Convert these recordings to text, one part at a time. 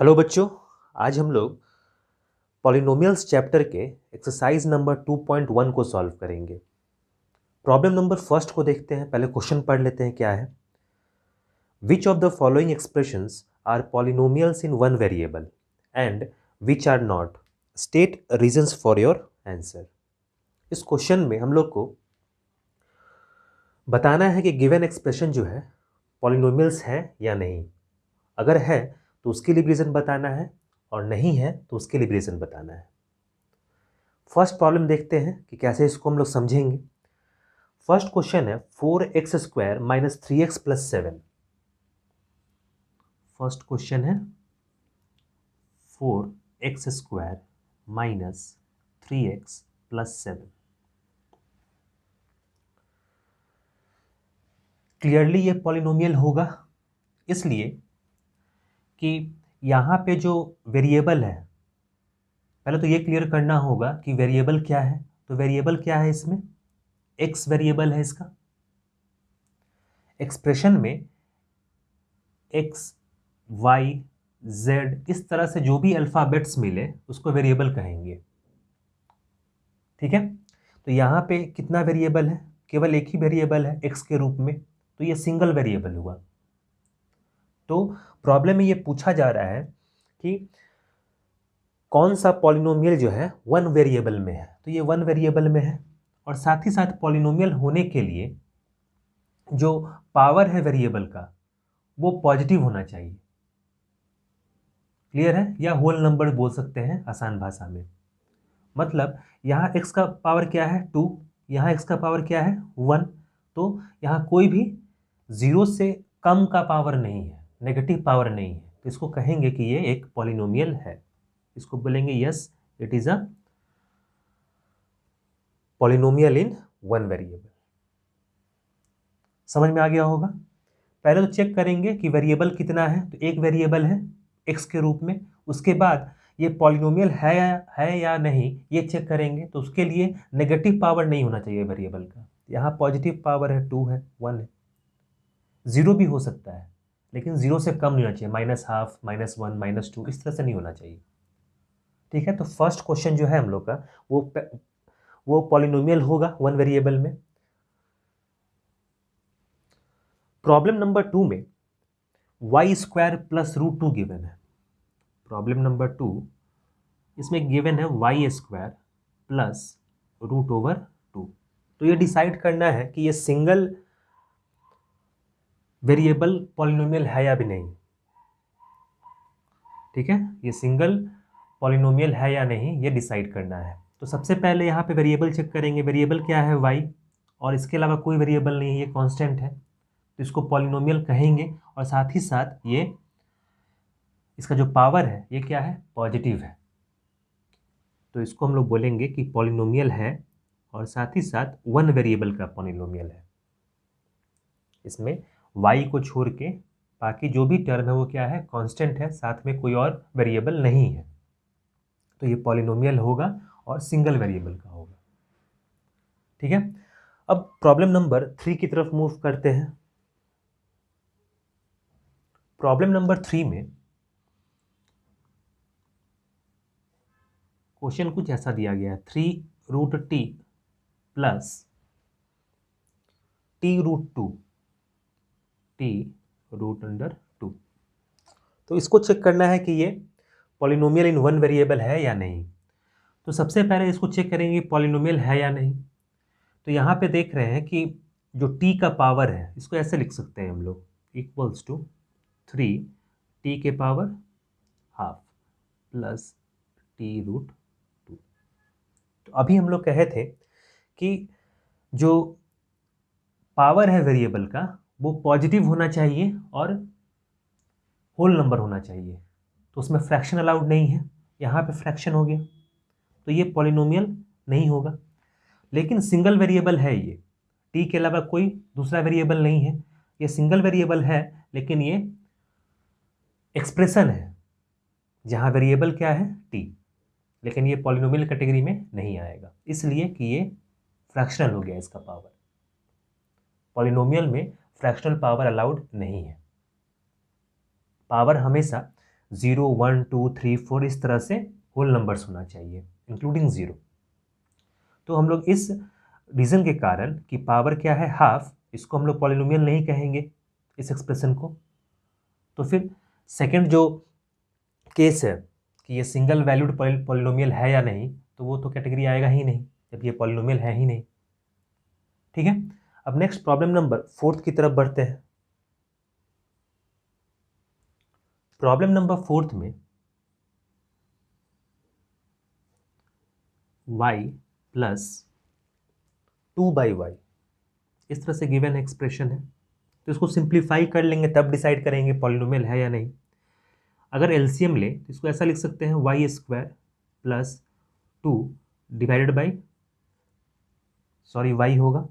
Hello बच्चों। आज हम लोग पॉलिनोमियल्स चैप्टर के एक्सरसाइज नंबर 2.1 को सॉल्व करेंगे। प्रॉब्लम नंबर फर्स्ट को देखते हैं। पहले क्वेश्चन पढ़ लेते हैं क्या है। Which of the following expressions are polynomials in one variable and which are not, state reasons for your answer. इस क्वेश्चन में हम लोग को बताना है कि गिवन एक्सप्रेशन जो है पॉलिनोमियल्स है या नहीं। अगर है तो उसके लिए रीज़न बताना है और नहीं है तो उसके लिए रीज़न बताना है। फर्स्ट प्रॉब्लम देखते हैं कि कैसे इसको हम लोग समझेंगे। फर्स्ट क्वेश्चन है 4x² minus 3x plus 7। First question है 4x² minus 3x plus 7। Clearly ये पॉलिनोमियल होगा, इसलिए कि यहाँ पे जो वेरिएबल है, पहले तो ये क्लियर करना होगा कि वेरिएबल क्या है। तो वेरिएबल क्या है, इसमें x वेरिएबल है। इसका एक्सप्रेशन में x, y, z इस तरह से जो भी अल्फ़ाबेट्स मिले उसको वेरिएबल कहेंगे। ठीक है, तो यहाँ पे कितना वेरिएबल है? केवल एक ही वेरिएबल है x के रूप में, तो ये सिंगल वेरिएबल हुआ। तो प्रॉब्लम में ये पूछा जा रहा है कि कौन सा पॉलिनोमियल जो है वन वेरिएबल में है। तो ये वन वेरिएबल में है और साथ ही साथ पॉलिनोमियल होने के लिए जो पावर है वेरिएबल का वो पॉजिटिव होना चाहिए। क्लियर है? या होल नंबर बोल सकते हैं आसान भाषा में। मतलब यहाँ x का पावर क्या है 2, यहाँ x का पावर क्या है 1। तो यहाँ कोई भी 0 से कम का पावर नहीं है, नेगेटिव पावर नहीं है। तो इसको कहेंगे कि ये एक पॉलिनोमियल है। इसको बोलेंगे yes it is a polynomial in one variable. समझ में आ गया होगा। पहले तो चेक करेंगे कि वेरिएबल कितना है। तो एक वेरिएबल है x के रूप में। उसके बाद ये पॉलिनोमियल है या नहीं ये चेक करेंगे। तो उसके लिए नेगेटिव पावर नहीं होना चाहिए वेरिएबल का। यहाँ पॉजिटिव पावर है 2 है 1 है, 0 भी हो सकता है लेकिन 0 से कम नहीं होना चाहिए, -½ -1 -2 इस तरह से नहीं होना चाहिए। ठीक है, तो फर्स्ट क्वेश्चन जो है हम लोग का वो पॉलिनोमियल होगा वन वेरिएबल में। प्रॉब्लम नंबर 2 में y² प्लस √2 गिवन है। प्रॉब्लम नंबर 2 इसमें गिवन है y² प्लस √2। तो ये डिसाइड करना है कि ये सिंगल वेरिएबल पॉलिनोमियल है या भी नहीं। ठीक है, ये सिंगल पॉलिनोमियल है या नहीं ये डिसाइड करना है। तो सबसे पहले यहाँ पे वेरिएबल चेक करेंगे। वेरिएबल क्या है y, और इसके अलावा कोई वेरिएबल नहीं है, ये कांस्टेंट है। तो इसको पॉलिनोमियल कहेंगे और साथ ही साथ ये इसका जो पावर है ये क्या है पॉजिटिव है। तो इसको हम लोग बोलेंगे कि पॉलिनोमियल है और साथ ही साथ वन वेरिएबल का पॉलिनोमियल है। इसमें y को छोड़ के बाकी जो भी टर्म है वो क्या है कांस्टेंट है, साथ में कोई और वेरिएबल नहीं है। तो ये पॉलिनोमियल होगा और सिंगल वेरिएबल का होगा। ठीक है, अब प्रॉब्लम नंबर 3 की तरफ मूव करते हैं। प्रॉब्लम नंबर 3 में क्वेश्चन कुछ ऐसा दिया गया है 3√t प्लस t√2 t√2। तो इसको चेक करना है कि ये पॉलिनोमियल इन वन वेरिएबल है या नहीं। तो सबसे पहले इसको चेक करेंगे पॉलिनोमियल है या नहीं। तो यहाँ पे देख रहे हैं कि जो t का पावर है इसको ऐसे लिख सकते हैं हम लोग इक्वल्स टू 3t के पावर ½ प्लस t√2। तो अभी हम लोग कहे थे कि जो पावर है वेरिएबल का वो पॉजिटिव होना चाहिए और होल नंबर होना चाहिए। तो उसमें फ्रैक्शन अलाउड नहीं है, यहाँ पे फ्रैक्शन हो गया तो ये पॉलिनोमियल नहीं होगा। लेकिन सिंगल वेरिएबल है ये, टी के अलावा कोई दूसरा वेरिएबल नहीं है। ये सिंगल वेरिएबल है लेकिन ये एक्सप्रेशन है जहाँ वेरिएबल क्या है टी, लेकिन ये पॉलिनोमियल कैटेगरी में नहीं आएगा इसलिए कि ये फ्रैक्शनल हो गया। इसका पावर पॉलिनोमियल में फ्रैक्शनल पावर अलाउड नहीं है। पावर हमेशा 0 1 2 3 4 इस तरह से होल नंबर्स होना चाहिए इंक्लूडिंग 0। तो हम लोग इस रीज़न के कारण कि पावर क्या है हाफ, इसको हम लोग पॉलिनोमियल नहीं कहेंगे इस एक्सप्रेशन को। तो फिर सेकंड जो केस है कि ये सिंगल वैल्यूड पॉलिनोमियल है या नहीं, तो वो तो कैटेगरी आएगा ही नहीं जब ये पॉलिनोमियल है ही नहीं। ठीक है, अब नेक्स्ट प्रॉब्लम नंबर 4 की तरफ बढ़ते हैं। प्रॉब्लम नंबर 4 में y प्लस 2/y इस तरह से गिवन एक्सप्रेशन है, तो इसको सिंप्लीफाई कर लेंगे तब डिसाइड करेंगे पॉलिनोमियल है या नहीं। अगर एलसीएम ले तो इसको ऐसा लिख सकते हैं y² plus 2 divided by y होगा।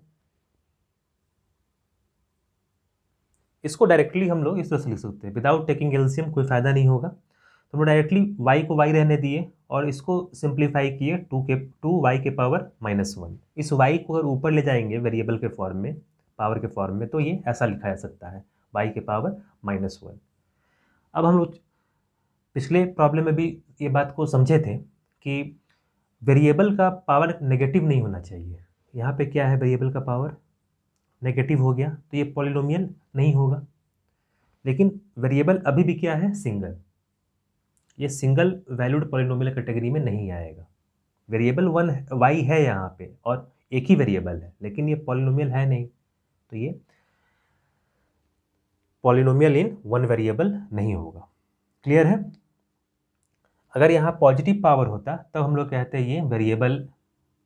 इसको डायरेक्टली हम लोग इस तरह से लिख सकते हैं विदाउट टेकिंग एलसीएम, कोई फायदा नहीं होगा। तो हम डायरेक्टली y को y रहने दिए और इसको सिंप्लीफाई किए 2y के पावर -1। इस y को अगर ऊपर ले जाएंगे वेरिएबल के फॉर्म में, पावर के फॉर्म में, तो ये ऐसा लिखा जा सकता है y के पावर -1। अब हम लोग पिछले प्रॉब्लम में भी ये बात को समझे थे कि वेरिएबल का पावर नेगेटिव नहीं होना चाहिए। यहाँ पे क्या है, वेरिएबल का पावर नेगेटिव हो गया तो ये पॉलिनोमियल नहीं होगा। लेकिन वेरिएबल अभी भी क्या है, सिंगल, ये सिंगल वैल्यूड पॉलिनोमियल कैटेगरी में नहीं आएगा। वेरिएबल y है यहाँ पे और एक ही वेरिएबल है, लेकिन ये पॉलिनोमियल है नहीं, तो ये पॉलिनोमियल इन वन वेरिएबल नहीं होगा। क्लियर है? अगर यहाँ पॉजिटिव पावर होता तब हम लोग कहते हैं ये वेरिएबल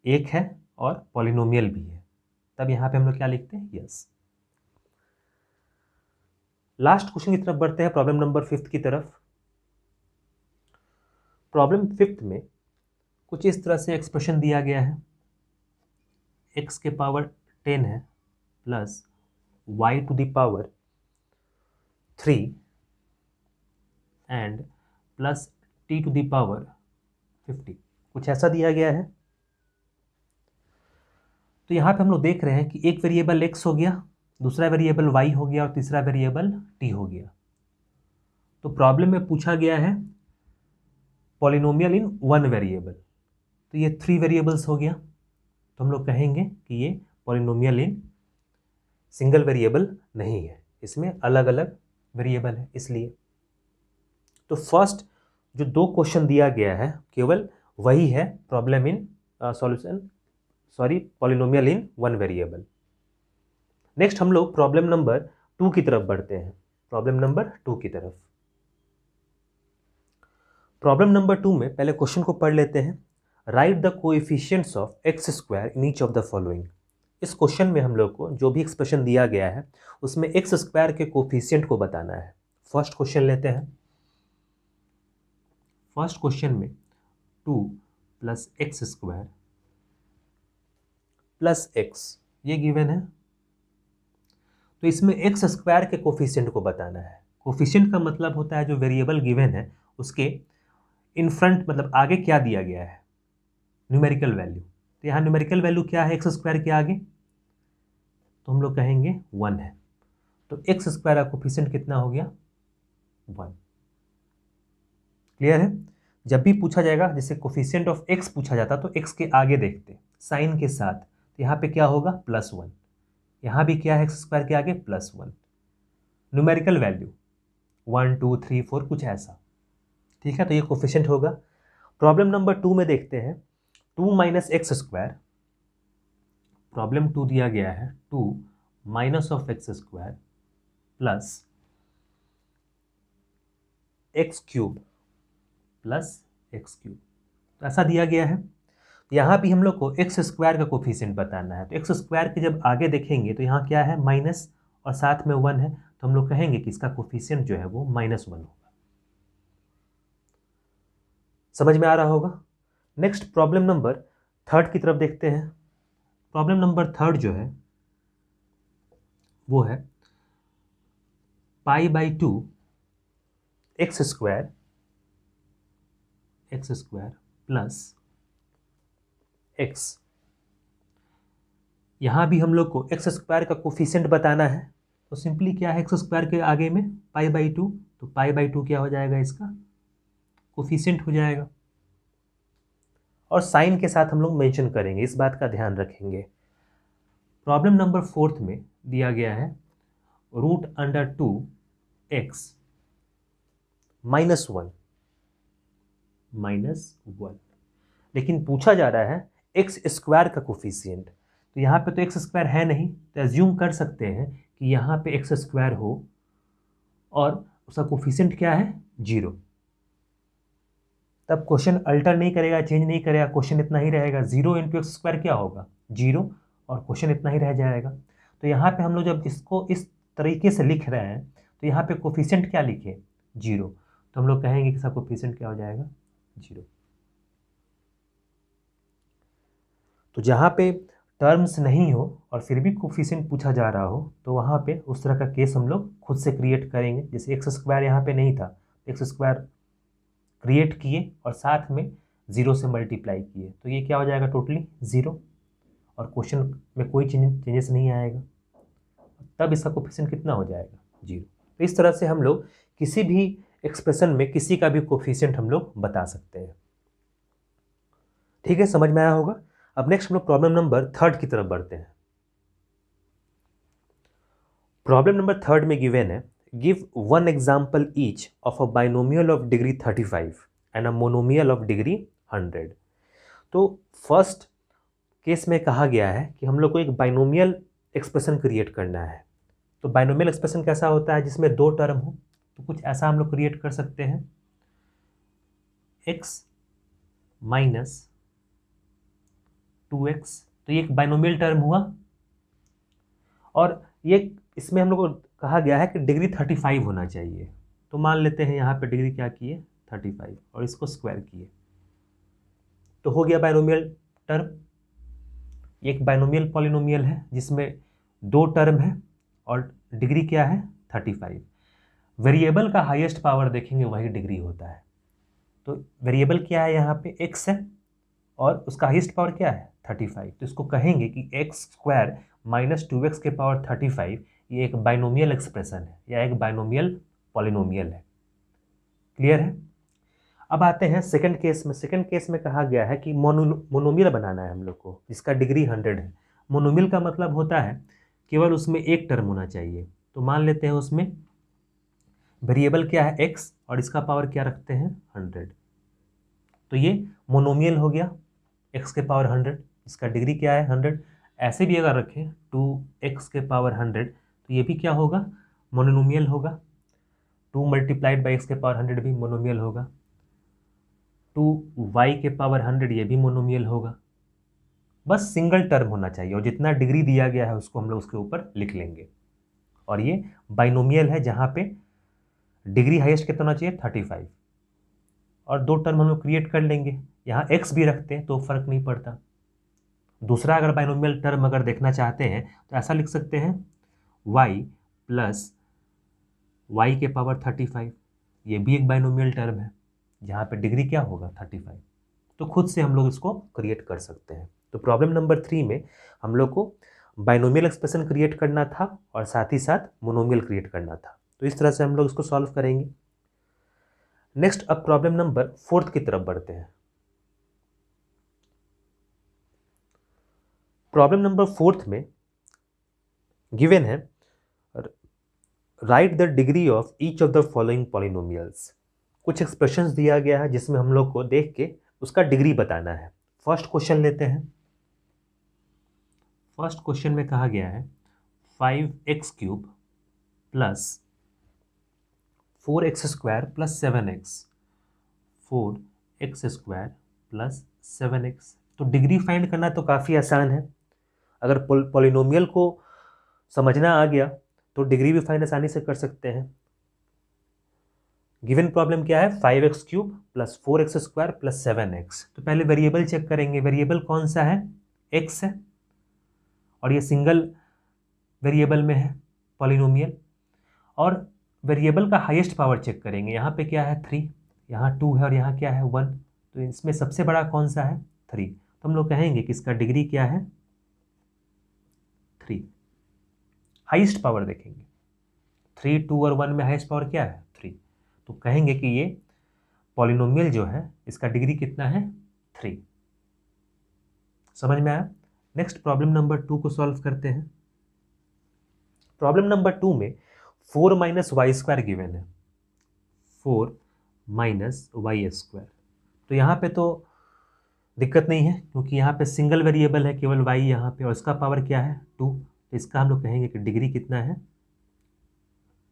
एक है और पॉलिनोमियल भी है, तब यहाँ पे हम लोग क्या लिखते हैं, यस। लास्ट क्वेश्चन की तरफ बढ़ते हैं, प्रॉब्लम नंबर 5 की तरफ। प्रॉब्लम 5 में कुछ इस तरह से एक्सप्रेशन दिया गया है, x के पावर 10 है plus y to the power 3 and plus t to the power 50, कुछ ऐसा दिया गया है। तो यहाँ पे हम लोग देख रहे हैं कि एक वेरिएबल x हो गया, दूसरा वेरिएबल y हो गया और तीसरा वेरिएबल t हो गया। तो प्रॉब्लम में पूछा गया है पॉलिनोमियल इन वन वेरिएबल, तो ये 3 वेरिएबल्स हो गया, तो हम लोग कहेंगे कि ये पॉलिनोमियल इन सिंगल वेरिएबल नहीं है, इसमें अलग अलग वेरिएबल है इसलिए। तो फर्स्ट जो 2 क्वेश्चन दिया गया है केवल वही है problem in polynomial in one variable. Next हम लोग प्रॉब्लम नंबर 2 की तरफ बढ़ते हैं, प्रॉब्लम नंबर 2 की तरफ। प्रॉब्लम नंबर 2 में पहले क्वेश्चन को पढ़ लेते हैं। Right the coefficients of x² in each of the following. इस क्वेश्चन में हम लोग को जो भी एक्सप्रेशन दिया गया है उसमें x² के कोएफिशिएंट को बताना है। फर्स्ट क्वेश्चन लेते हैं। फर्स्ट क्वेश्चन में 2 प्लस x² प्लस x ये गिवन है, तो इसमें x² के कोएफिशिएंट को बताना है। कोएफिशिएंट का मतलब होता है जो वेरिएबल गिवन है उसके इन फ्रंट, मतलब आगे क्या दिया गया है, न्यूमेरिकल वैल्यू। तो यहाँ न्यूमेरिकल वैल्यू क्या है x² के आगे, तो हम लोग कहेंगे 1 है, तो x² का कोएफिशिएंट कितना हो गया, 1। क्लियर है? जब भी पूछा जाएगा, जैसे कोएफिशिएंट ऑफ x पूछा जाता तो x के आगे देखते साइन के साथ, तो यहाँ पे क्या होगा, +1। यहाँ भी क्या है, x² के आगे +1, न्यूमेरिकल वैल्यू 1 2 3 4 कुछ ऐसा। ठीक है, तो ये कोएफिशिएंट होगा। प्रॉब्लम नंबर 2 में देखते हैं 2 माइनस x², प्रॉब्लम 2 दिया गया है 2 minus of x² plus x³ plus x³, तो ऐसा दिया गया है। यहाँ भी हम लोग को x² का कोएफिशिएंट बताना है, तो x² के जब आगे देखेंगे तो यहाँ क्या है, माइनस और साथ में 1 है, तो हम लोग कहेंगे कि इसका कोएफिशिएंट जो है वो -1 होगा। समझ में आ रहा होगा? नेक्स्ट प्रॉब्लम नंबर 3 की तरफ देखते हैं। प्रॉब्लम नंबर 3 जो है वो है π/2 x² प्लस x। यहाँ भी हम लोग को x² का कोएफिशिएंट बताना है, तो सिंपली क्या है, x² के आगे में π/2, तो π/2 क्या हो जाएगा इसका, कोफिशिएंट हो जाएगा। और साइन के साथ हम लोग मेंशन करेंगे, इस बात का ध्यान रखेंगे। प्रॉब्लम नंबर 4 में दिया गया है √2x -1, लेकिन पूछा जा रहा है एक्स स्क्वायर का कोफिशिएंट। तो यहाँ पे तो एक्स स्क्वायर है नहीं, तो एज्यूम कर सकते हैं कि यहाँ पे एक्स स्क्वायर हो और उसका कोफिशिएंट क्या है 0। तब क्वेश्चन अल्टर नहीं करेगा, चेंज नहीं करेगा, क्वेश्चन इतना ही रहेगा। 0 × एक्स स्क्वायर क्या होगा 0, और क्वेश्चन इतना ही रह जाएगा। तो यहाँ पे हम लोग जब इसको इस तरीके से लिख रहे हैं तो यहाँ पे कोफिशिएंट क्या लिखे 0, तो हम लोग कहेंगे कि इसका कोफिशिएंट क्या हो जाएगा 0। तो जहाँ पे टर्म्स नहीं हो और फिर भी कोफिशिएंट पूछा जा रहा हो तो वहाँ पे उस तरह का केस हम लोग खुद से क्रिएट करेंगे। जैसे एक्स स्क्वायर यहाँ पे नहीं था, एक्स स्क्वायर क्रिएट किए और साथ में 0 से मल्टीप्लाई किए, तो ये क्या हो जाएगा टोटली 0, और क्वेश्चन में कोई चेंजेस नहीं आएगा। तब इसका कोफिशिएंट कितना हो जाएगा 0। तो इस तरह से हम लोग किसी भी एक्सप्रेशन में किसी का भी कोफिशिएंट हम लोग बता सकते हैं। ठीक है, समझ में आया होगा। अब नेक्स्ट हम लोग प्रॉब्लम नंबर 3 की तरफ बढ़ते हैं। प्रॉब्लम नंबर 3 में गिवन है give one example each of a binomial of degree 35 and a monomial of degree 100। तो फर्स्ट केस में कहा गया है कि हम लोग को एक बाइनोमियल एक्सप्रेशन क्रिएट करना है। तो बाइनोमियल एक्सप्रेशन कैसा होता है जिसमें दो टर्म हो, तो कुछ ऐसा हम लोग क्रिएट कर सकते हैं x - 2x, तो ये एक बाइनोमियल टर्म हुआ। और ये इसमें हम लोग को कहा गया है कि डिग्री 35 होना चाहिए। तो मान लेते हैं यहाँ पे डिग्री क्या किए 35 और इसको स्क्वायर किए, तो हो गया बाइनोमियल टर्म। एक बाइनोमियल पॉलिनोमियल है जिसमें दो टर्म है और डिग्री क्या है 35। वेरिएबल का हाईएस्ट पावर देखेंगे वही डिग्री होता है। तो वेरिएबल क्या है यहाँ पे x है और उसका हाईएस्ट पावर क्या है 35। तो इसको कहेंगे कि x² - 2x के पावर 35 ये एक बाइनोमियल एक्सप्रेशन है या एक बाइनोमियल पॉलिनोमियल है। क्लियर है। अब आते हैं सेकंड केस में। सेकंड केस में कहा गया है कि मोनोमियल बनाना है हम लोग को जिसका डिग्री 100 है। मोनोमियल का मतलब होता है केवल उसमें एक टर्म होना चाहिए। तो मान लेते हैं उसमें वेरिएबल क्या है x और इसका पावर क्या रखते हैं 100। तो ये मोनोमियल हो गया x के पावर 100, इसका डिग्री क्या है 100। ऐसे भी अगर रखें 2x के पावर 100 तो ये भी क्या होगा मोनोमियल होगा। 2 × x के पावर 100 भी मोनोमियल होगा। 2y के पावर 100 ये भी मोनोमियल होगा। बस सिंगल टर्म होना चाहिए और जितना डिग्री दिया गया है उसको हम लोग उसके ऊपर लिख लेंगे। और ये बाइनोमियल है जहाँ पे डिग्री हाईएस्ट कितना होना चाहिए 35 और दो टर्म हम लोग क्रिएट कर लेंगे। यहाँ x भी रखते हैं तो फर्क नहीं पड़ता। दूसरा अगर बाइनोमियल टर्म अगर देखना चाहते हैं तो ऐसा लिख सकते हैं y + y के पावर 35, ये भी एक बाइनोमियल टर्म है जहाँ पे डिग्री क्या होगा 35। तो खुद से हम लोग इसको क्रिएट कर सकते हैं। तो प्रॉब्लम नंबर 3 में हम लोग को बाइनोमियल एक्सप्रेशन क्रिएट करना था और साथ ही साथ मोनोमियल क्रिएट करना था। तो इस तरह से हम लोग इसको सॉल्व करेंगे। नेक्स्ट अब प्रॉब्लम नंबर 4 की तरफ बढ़ते हैं। प्रॉब्लम नंबर 4 में गिवन है right the degree of each of the following polynomials. कुछ एक्सप्रेशंस दिया गया है जिसमें हम लोग को देख के उसका डिग्री बताना है। फर्स्ट क्वेश्चन लेते हैं। फर्स्ट क्वेश्चन में कहा गया है 5x³ + 4x² + 7x, 4x² + 7x। तो डिग्री फाइंड करना तो काफ़ी आसान है। अगर पॉलिनोमियल को समझना आ गया तो डिग्री भी फाइंड आसानी से कर सकते हैं। गिवन प्रॉब्लम क्या है 5x³ + 4x² + 7x। तो पहले वेरिएबल चेक करेंगे। वेरिएबल कौन सा है x है और ये सिंगल वेरिएबल में है पॉलिनोमियल। और वेरिएबल का हाईएस्ट पावर चेक करेंगे। यहाँ पे क्या है 3, यहाँ 2 है और यहाँ क्या है 1। तो इसमें सबसे बड़ा कौन सा है 3। तो हम लोग कहेंगे कि इसका डिग्री क्या है 3। हाईएस्ट पावर देखेंगे 3, 2 और 1 में हाईएस्ट पावर क्या है 3। तो कहेंगे कि ये पॉलिनोमियल जो है इसका डिग्री कितना है 3। समझ में आया। नेक्स्ट प्रॉब्लम नंबर 2 को सॉल्व करते हैं। प्रॉब्लम नंबर 2 में 4 माइनस वाई स्क्वायर गिवन है, 4 माइनस वाई स्क्वायर। तो यहाँ पे तो दिक्कत नहीं है क्योंकि यहाँ पे सिंगल वेरिएबल है केवल y यहाँ पे, और इसका पावर क्या है 2। तो इसका हम लोग कहेंगे कि डिग्री कितना है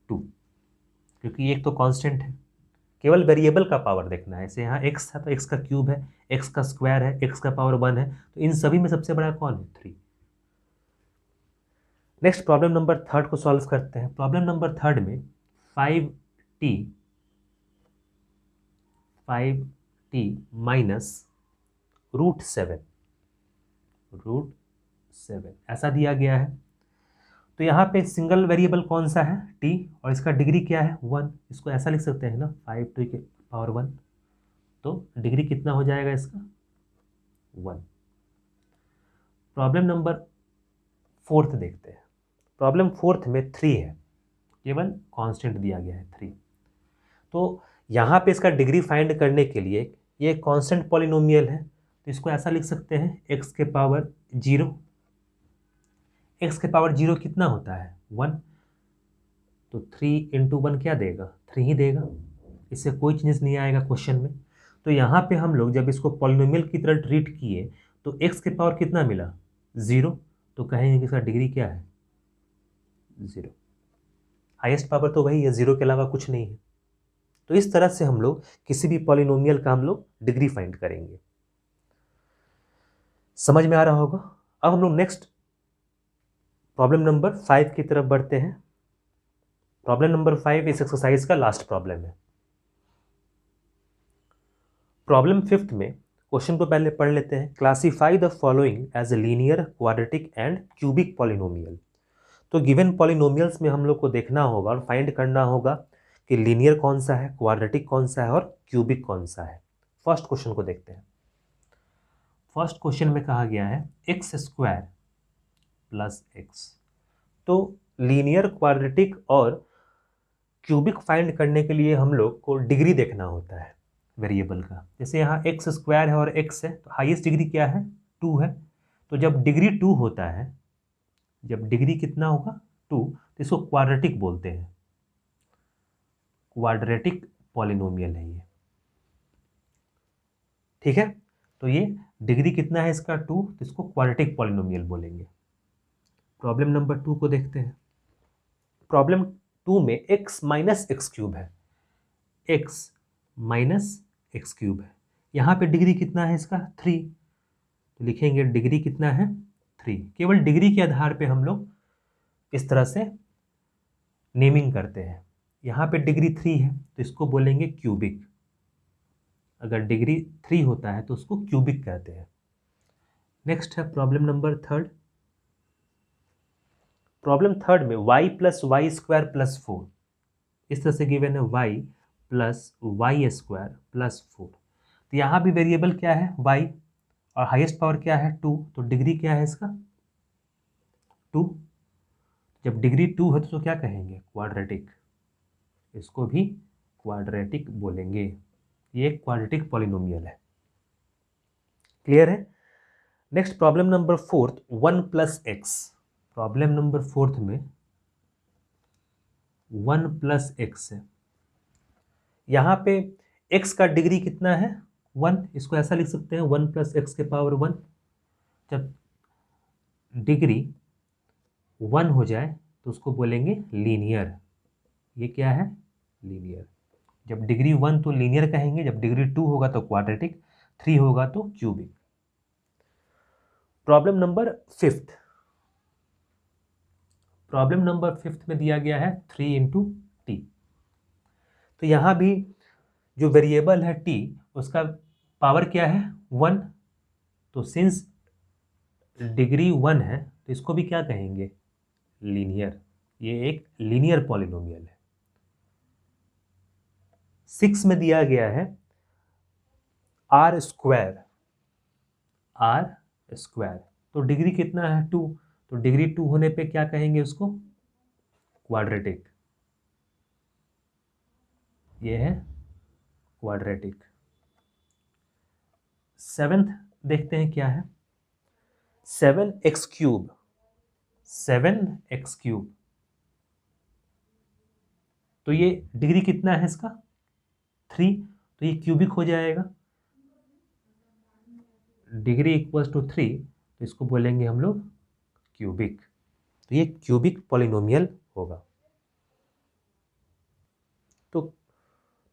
2, क्योंकि एक तो कांस्टेंट है, केवल वेरिएबल का पावर देखना है। जैसे यहाँ x था तो x का क्यूब है, x का स्क्वायर है, x का पावर 1 है, तो इन सभी में सबसे बड़ा कौन है 3। नेक्स्ट प्रॉब्लम नंबर 3 को सॉल्व करते हैं। प्रॉब्लम नंबर 3 में 5t माइनस √7 ऐसा दिया गया है। तो यहाँ पे सिंगल वेरिएबल कौन सा है t, और इसका डिग्री क्या है 1। इसको ऐसा लिख सकते हैं ना 5 की पावर 1, तो डिग्री कितना हो जाएगा इसका 1। प्रॉब्लम नंबर 4 देखते हैं। प्रॉब्लम 4 में 3 है, केवल कांस्टेंट दिया गया है 3। तो यहाँ पे इसका डिग्री फाइंड करने के लिए ये कांस्टेंट पॉलिनोमियल है, तो इसको ऐसा लिख सकते हैं x के पावर 0। x के पावर 0 कितना होता है 1, तो 3 इंटू 1 क्या देगा 3 ही देगा, इससे कोई चेंज नहीं आएगा क्वेश्चन में। तो यहाँ पे हम लोग जब इसको पॉलिनोमियल की तरह ट्रीट किए तो x के पावर कितना मिला 0, तो कहेंगे कि इसका डिग्री क्या है 0। हाईएस्ट पावर तो वही है, 0 के अलावा कुछ नहीं है। तो इस तरह से हम लोग किसी भी पॉलिनोमियल का हम लोग डिग्री फाइंड करेंगे। समझ में आ रहा होगा। अब हम लोग नेक्स्ट प्रॉब्लम नंबर 5 की तरफ बढ़ते हैं। प्रॉब्लम नंबर 5 इस एक्सरसाइज का लास्ट प्रॉब्लम है। प्रॉब्लम 5 में क्वेश्चन को पहले पढ़ लेते हैं। Classify the following as a linear, quadratic and cubic polynomial. तो गिवन पॉलिनोमियल्स में हम लोग को देखना होगा और फाइंड करना होगा कि लीनियर कौन सा है, क्वाड्रेटिक कौन सा है और क्यूबिक कौन सा है। फर्स्ट क्वेश्चन को देखते हैं। फर्स्ट क्वेश्चन में कहा गया है एक्स स्क्वायर प्लस एक्स। तो लीनियर, क्वाड्रेटिक और क्यूबिक फाइंड करने के लिए हम लोग को डिग्री देखना होता है वेरिएबल का। जैसे यहाँ एक्स स्क्वायर है और एक्स है, तो हाईएस्ट डिग्री क्या है 2 है। तो जब डिग्री 2 होता है, जब डिग्री कितना होगा 2, तो इसको क्वाड्रेटिक बोलते हैं। क्वाड्रेटिक पॉलिनोमियल है ये, ठीक है। तो ये डिग्री कितना है इसका 2, तो इसको क्वाड्रेटिक पॉलिनोमियल बोलेंगे। प्रॉब्लम नंबर 2 को देखते हैं। प्रॉब्लम 2 में x माइनस एक्स क्यूब है, x माइनस एक्स क्यूब है। यहाँ पे डिग्री कितना है इसका 3, तो लिखेंगे डिग्री कितना है 3। केवल डिग्री के आधार पे हम लोग इस तरह से नेमिंग करते हैं। यहाँ पे डिग्री 3 है तो इसको बोलेंगे क्यूबिक। अगर डिग्री 3 होता है तो उसको क्यूबिक कहते हैं। नेक्स्ट है प्रॉब्लम नंबर 3। प्रॉब्लम 3 में y plus y square plus 4 इस तरह से गिवन है, y plus y square plus 4। तो यहाँ भी वेरिएबल क्या है y और हाईएस्ट पावर क्या है 2, तो डिग्री क्या है इसका 2। जब डिग्री 2 है तो क्या कहेंगे क्वाड्रेटिक, इसको भी क्वाड्रेटिक बोलेंगे। ये एक क्वाड्रेटिक पॉलिनोमियल है। क्लियर है। Next problem number 4 1 plus x. Problem number 4 में 1 प्लस एक्स है। यहाँ पे x का डिग्री कितना है 1, इसको ऐसा लिख सकते हैं 1 प्लस एक्स के पावर 1। जब डिग्री 1 हो जाए तो उसको बोलेंगे लीनियर। ये क्या है लीनियर। जब डिग्री 1 तो लीनियर कहेंगे, जब डिग्री 2 होगा तो क्वाड्रेटिक, 3 होगा तो cubic. Problem number 5। Problem number 5 में दिया गया है 3 इंटू टी। तो यहाँ भी जो वेरिएबल है t, उसका पावर क्या है 1। तो सिंस डिग्री 1 है तो इसको भी क्या कहेंगे लीनियर। ये एक लीनियर पॉलिनोमियल है। 6 में दिया गया है r स्क्वायर, तो डिग्री कितना है 2, तो डिग्री 2 होने पे क्या कहेंगे उसको क्वाड्रेटिक। ये है क्वाड्रेटिक। सेवेंथ देखते हैं क्या है, 7x3, 7x3, तो ये डिग्री कितना है इसका 3, तो ये क्यूबिक हो जाएगा, डिग्री इक्वल्स टू 3, तो इसको बोलेंगे हम लोग क्यूबिक, तो ये क्यूबिक पॉलिनोमियल होगा।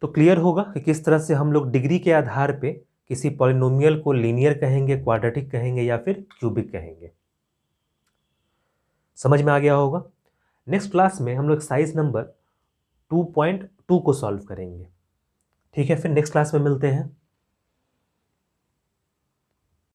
तो क्लियर होगा कि किस तरह से हम लोग डिग्री के आधार पे किसी पॉलिनोमियल को लीनियर कहेंगे, क्वाड्रेटिक कहेंगे या फिर क्यूबिक कहेंगे। समझ में आ गया होगा। नेक्स्ट क्लास में हम लोग एक्सरसाइज नंबर 2.2 को सॉल्व करेंगे। ठीक है, फिर नेक्स्ट क्लास में मिलते हैं।